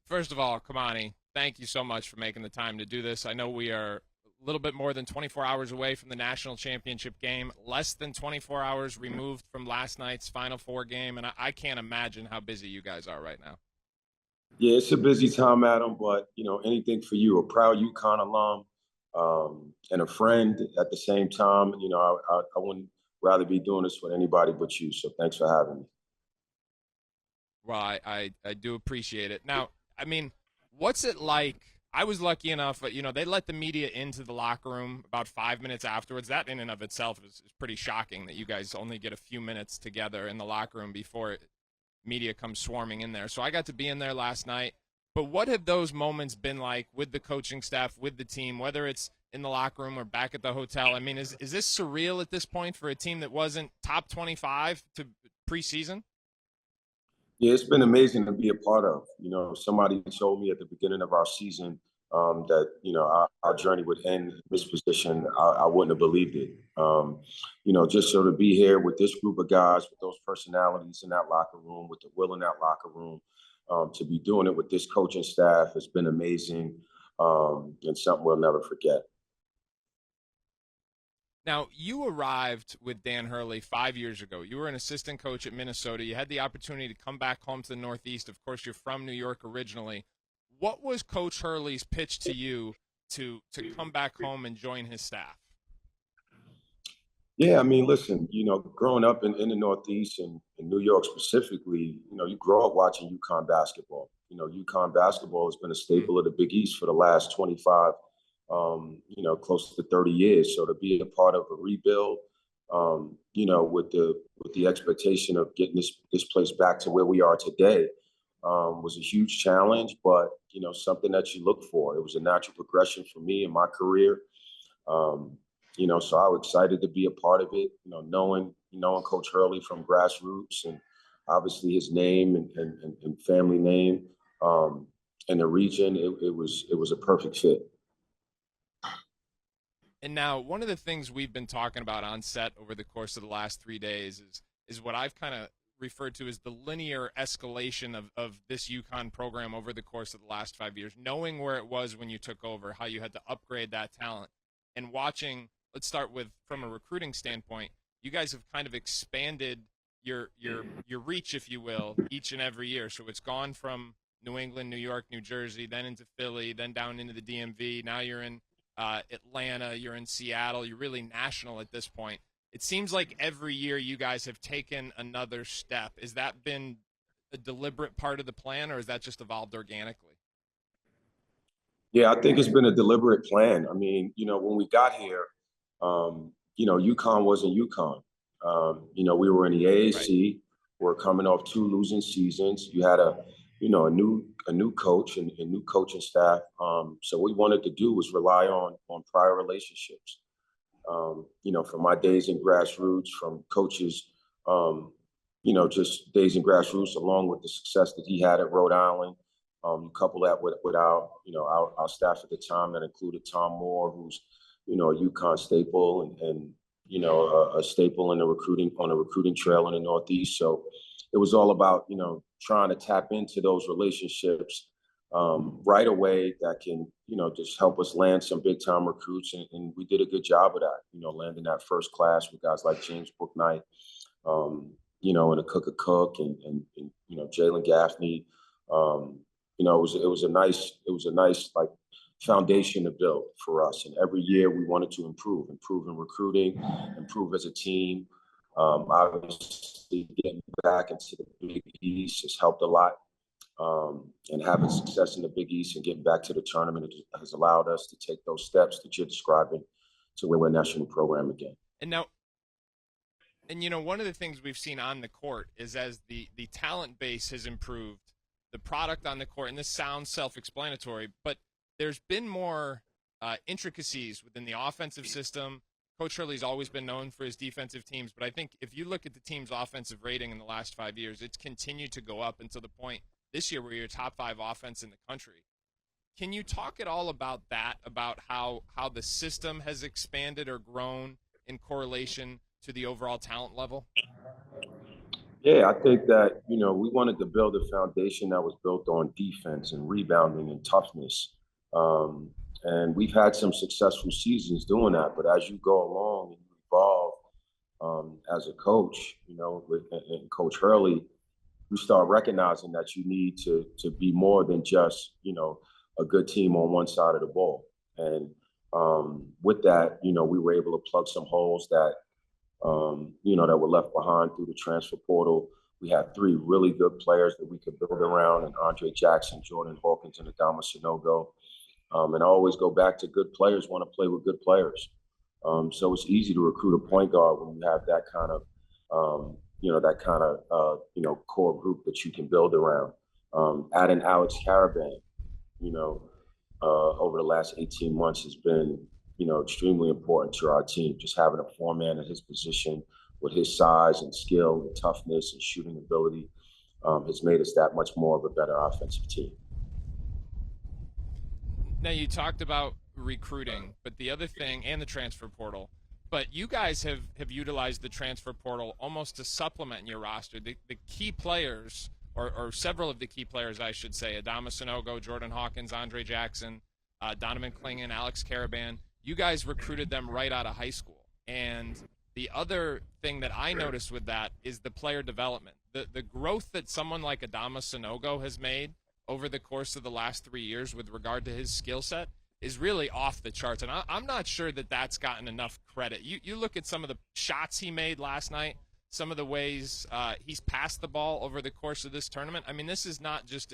First of all, Kimani, thank you so much for making the time to do this. I know we are a little bit more than 24 hours away from the national championship game, less than 24 hours removed from last night's Final Four game, and I can't imagine how busy you guys are right now. Yeah, it's a busy time, Adam, but anything for you, a proud UConn alum, and a friend at the same time. I wouldn't rather be doing this with anybody but you. So thanks for having me. Well, I do appreciate it. Now, I mean, what's it like? I was lucky enough, they let the media into the locker room about 5 minutes afterwards. That in and of itself is pretty shocking that you guys only get a few minutes together in the locker room before media comes swarming in there. So I got to be in there last night. But what have those moments been like with the coaching staff, with the team, whether it's in the locker room or back at the hotel? I mean, is this surreal at this point for a team that wasn't top 25 to preseason? Yeah, it's been amazing to be a part of. Somebody told me at the beginning of our season that our journey would end in this position. I wouldn't have believed it. Just so to be here with this group of guys, with those personalities in that locker room, with the will in that locker room, to be doing it with this coaching staff has been amazing, and something we'll never forget. Now, you arrived with Dan Hurley 5 years ago. You were an assistant coach at Minnesota. You had the opportunity to come back home to the Northeast. Of course, you're from New York originally. What was Coach Hurley's pitch to you to come back home and join his staff? Yeah, I mean, listen, growing up in the Northeast and in New York specifically, you grow up watching UConn basketball. UConn basketball has been a staple of the Big East for the last 25, close to 30 years. So to be a part of a rebuild, with the expectation of getting this place back to where we are today, was a huge challenge, but something that you look for. It was a natural progression for me in my career. So I was excited to be a part of it. Knowing Coach Hurley from grassroots and obviously his name and family name, in the region, it was a perfect fit. And now, one of the things we've been talking about on set over the course of the last 3 days is what I've kind of referred to as the linear escalation of this UConn program over the course of the last 5 years, knowing where it was when you took over, how you had to upgrade that talent, and watching. Let's start with from a recruiting standpoint. You guys have kind of expanded your reach, if you will, each and every year. So it's gone from New England, New York, New Jersey, then into Philly, then down into the DMV. Now you're in Atlanta, you're in Seattle. You're really national at this point. It seems like every year you guys have taken another step. Has that been a deliberate part of the plan, or has that just evolved organically? Yeah, I think it's been a deliberate plan. I mean, when we got here, UConn wasn't UConn. We were in the Right. AAC. We're coming off two losing seasons. You had a new coach and a new coaching staff. So what we wanted to do was rely on prior relationships. From my days in grassroots, from coaches, just days in grassroots, along with the success that he had at Rhode Island. Couple that with our staff at the time that included Tom Moore, who's a UConn staple and a staple in the recruiting on the recruiting trail in the Northeast. So it was all about trying to tap into those relationships right away that can just help us land some big time recruits, and we did a good job of that. Landing that first class with guys like James Booknight, and a Cook and Jalen Gaffney. It was a nice like foundation to build for us. And every year we wanted to improve in recruiting, improve as a team. Obviously, getting back into the Big East has helped a lot. And having success in the Big East and getting back to the tournament has allowed us to take those steps that you're describing to where we're a national program again. And now, one of the things we've seen on the court is as the talent base has improved, the product on the court, and this sounds self-explanatory, but there's been more intricacies within the offensive system. Coach Hurley's always been known for his defensive teams, but I think if you look at the team's offensive rating in the last 5 years, it's continued to go up until the point this year where you're top 5 offense in the country. Can you talk at all about that, about how the system has expanded or grown in correlation to the overall talent level? Yeah, I think that, we wanted to build a foundation that was built on defense and rebounding and toughness. Um, and we've had some successful seasons doing that. But as you go along and you evolve as a coach, and Coach Hurley, you start recognizing that you need to be more than just, a good team on one side of the ball. And with that, we were able to plug some holes that were left behind through the transfer portal. We had three really good players that we could build around, and Andre Jackson, Jordan Hawkins, and Adama Sanogo. And I always go back to good players want to play with good players. So it's easy to recruit a point guard when you have that kind of, core group that you can build around. Adding Alex Caravan, you know, over the last 18 months has been, extremely important to our team. Just having a four-man at his position with his size and skill and toughness and shooting ability has made us that much more of a better offensive team. Now you talked about recruiting, but the other thing and the transfer portal, but you guys have utilized the transfer portal almost to supplement your roster. The key players, or several of the key players, I should say, Adama Sanogo, Jordan Hawkins, Andre Jackson, Donovan Clingan, Alex Caravan, you guys recruited them right out of high school. And the other thing that I noticed with that is the player development. The growth that someone like Adama Sanogo has made over the course of the last 3 years with regard to his skill set is really off the charts. And I'm not sure that that's gotten enough credit. You look at some of the shots he made last night, some of the ways he's passed the ball over the course of this tournament. I mean, this is not just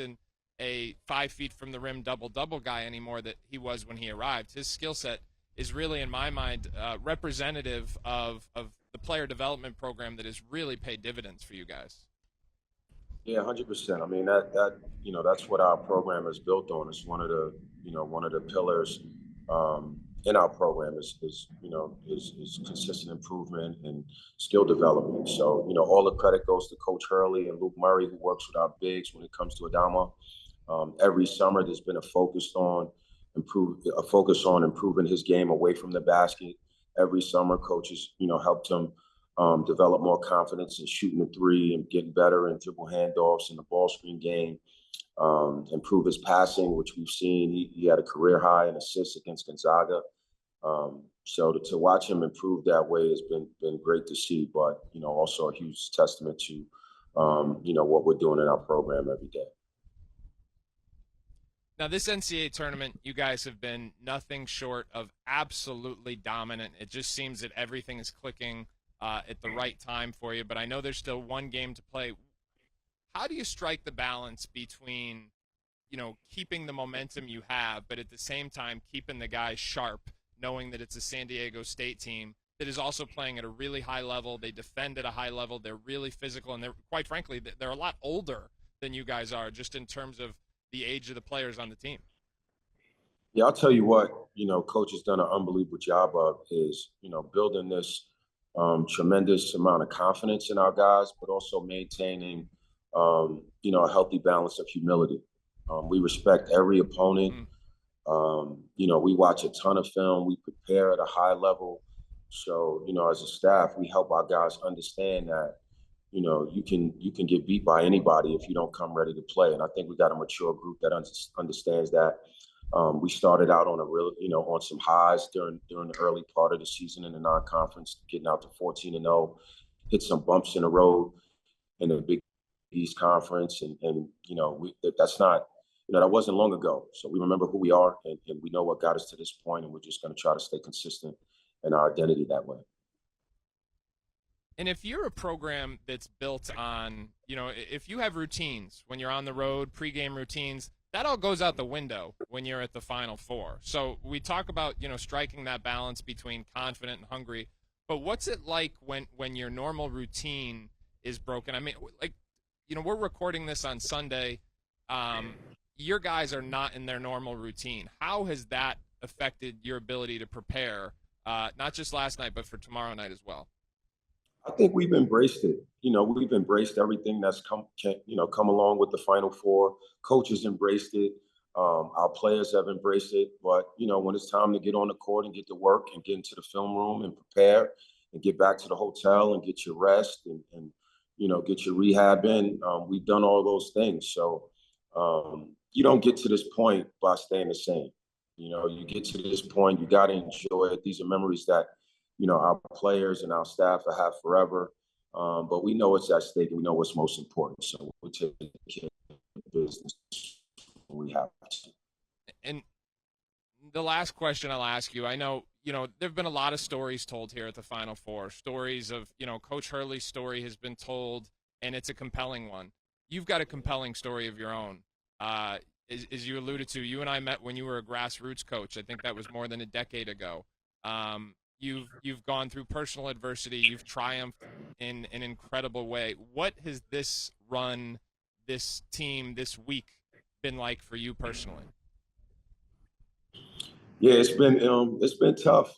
a 5 feet from the rim double-double guy anymore that he was when he arrived. His skill set is really, in my mind, representative of the player development program that has really paid dividends for you guys. Yeah, 100%. I mean, that's what our program is built on. It's one of the pillars in our program is consistent improvement and skill development. So, all the credit goes to Coach Hurley and Luke Murray, who works with our bigs when it comes to Adama. Every summer, there's been a focus on improving his game away from the basket. Every summer, coaches, helped him develop more confidence in shooting the three and getting better in dribble handoffs and the ball screen game. Improve his passing, which we've seen. He had a career high in assists against Gonzaga. So to watch him improve that way has been great to see, but also a huge testament to what we're doing in our program every day. Now, this NCAA tournament, you guys have been nothing short of absolutely dominant. It just seems that everything is clicking at the right time for you, but I know there's still one game to play. How do you strike the balance between, keeping the momentum you have, but at the same time keeping the guys sharp, knowing that it's a San Diego State team that is also playing at a really high level. They defend at a high level. They're really physical, and quite frankly, they're a lot older than you guys are, just in terms of the age of the players on the team. Yeah, I'll tell you what, Coach has done an unbelievable job of is, building this tremendous amount of confidence in our guys, but also maintaining, a healthy balance of humility. We respect every opponent. We watch a ton of film. We prepare at a high level. So, as a staff, we help our guys understand that, you can get beat by anybody if you don't come ready to play. And I think we got a mature group that understands that. We started out on on some highs during the early part of the season in the non-conference, getting out to 14-0, hit some bumps in the road in the Big East Conference, and that's not that wasn't long ago. So we remember who we are, and we know what got us to this point, and we're just going to try to stay consistent in our identity that way. And if you're a program that's built on, if you have routines when you're on the road, pregame routines, that all goes out the window when you're at the Final Four. So we talk about, striking that balance between confident and hungry. But what's it like when your normal routine is broken? I mean, we're recording this on Sunday. Your guys are not in their normal routine. How has that affected your ability to prepare, not just last night, but for tomorrow night as well? I think we've embraced it. We've embraced everything that's come along with the Final Four. Coaches embraced it. Our players have embraced it. But, when it's time to get on the court and get to work and get into the film room and prepare and get back to the hotel and get your rest and get your rehab in. We've done all those things. So you don't get to this point by staying the same. You get to this point, you got to enjoy it. These are memories that, our players and our staff will have forever. But we know what's at stake and we know what's most important. So we'll take care of business when we have to. And the last question I'll ask you, I know, there have been a lot of stories told here at the Final Four, stories of, Coach Hurley's story has been told, and it's a compelling one. You've got a compelling story of your own. As you alluded to, you and I met when you were a grassroots coach. I think that was more than a decade ago. You've gone through personal adversity. You've triumphed in an incredible way. What has this run, this team, this week been like for you personally? Yeah, it's been tough.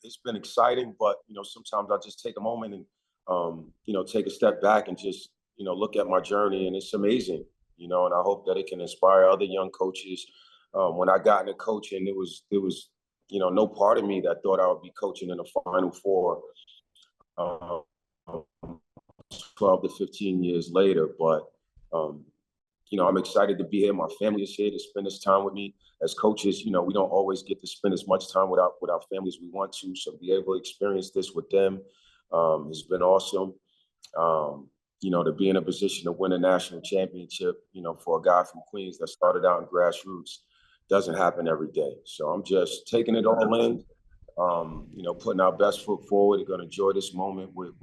It's been exciting, but sometimes I just take a moment and take a step back and just look at my journey, and it's amazing. And I hope that it can inspire other young coaches. When I got into coaching, it was no part of me that thought I would be coaching in the Final Four 12 to 15 years later. But I'm excited to be here. My family is here to spend this time with me. As coaches, we don't always get to spend as much time with our families we want to. So to be able to experience this with them has been awesome. To be in a position to win a national championship, for a guy from Queens that started out in grassroots doesn't happen every day. So I'm just taking it all in, putting our best foot forward. We're going to enjoy this moment with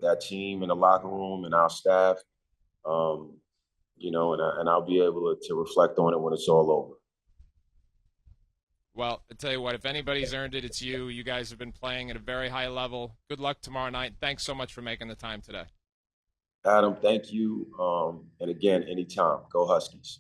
that team in the locker room and our staff. And I'll be able to reflect on it when it's all over. Well, I tell you what, if anybody's earned it, it's you. You guys have been playing at a very high level. Good luck tomorrow night. Thanks so much for making the time today. Adam, thank you. And again, anytime. Go Huskies.